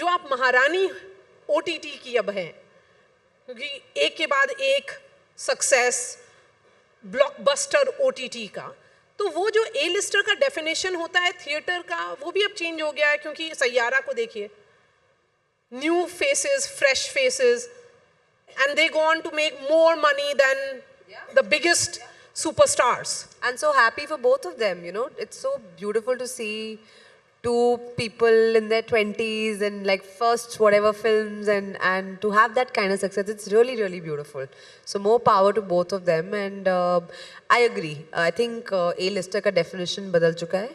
आप महारानी OTT की अब हैं, क्योंकि एक के बाद एक सक्सेस ब्लॉकबस्टर OTT का, तो वो जो ए लिस्टर का डेफिनेशन होता है थिएटर का, वो भी अब चेंज हो गया है। क्योंकि सैयारा को देखिए, new faces, fresh faces, and they go on to make more money than the biggest superstars. And so happy for both of them, you know. It's so beautiful to see two people in their 20s and like first whatever films and to have that kind of success. It's really, really beautiful. So more power to both of them. And I agree. I think A-lister का definition बदल चुका है.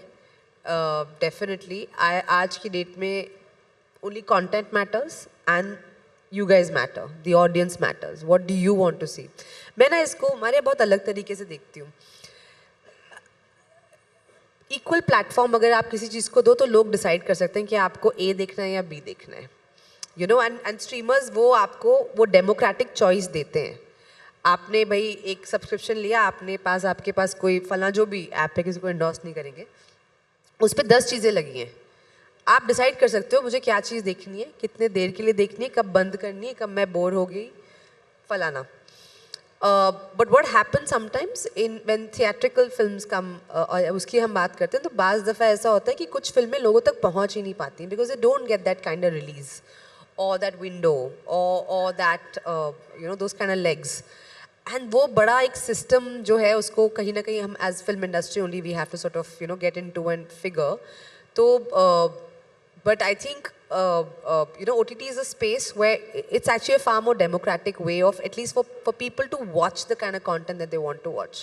Definitely. आज की date में only content matters and you guys matter. The audience matters. What do you want to see? मैं ना इसको हमारे बहुत अलग तरीके से देखती हूँ. इक्वल प्लेटफॉर्म अगर आप किसी चीज़ को दो तो लोग डिसाइड कर सकते हैं कि आपको A देखना है या B देखना है. You know, and streamers वो आपको वो डेमोक्रेटिक चॉइस देते हैं. आपने भाई एक सब्सक्रिप्शन लिया, आपके पास कोई फला जो भी ऐप है, किसी को इंडोर्स नहीं करेंगे, उस पर 10 चीज़ें लगी हैं. आप डिसाइड कर सकते हो मुझे क्या चीज़ देखनी है, कितने देर के लिए देखनी है, कब बंद करनी है, कब मैं बोर हो गई, फलाना. But what happen sometimes in when theatrical films come, उसकी हम बात करते हैं, तो बाज़ दफ़ा ऐसा होता है कि कुछ फिल्में लोगों तक पहुंच ही नहीं पाती because they don't get that kind of release और दैट विंडो और that you know those kind of legs. And वो बड़ा एक सिस्टम जो है उसको कहीं ना कहीं हम as film industry only we have to sort of you know get into and figure. तो but I think you know, OTT is a space where it's actually a far more democratic way of, at least for people to watch the kind of content that they want to watch.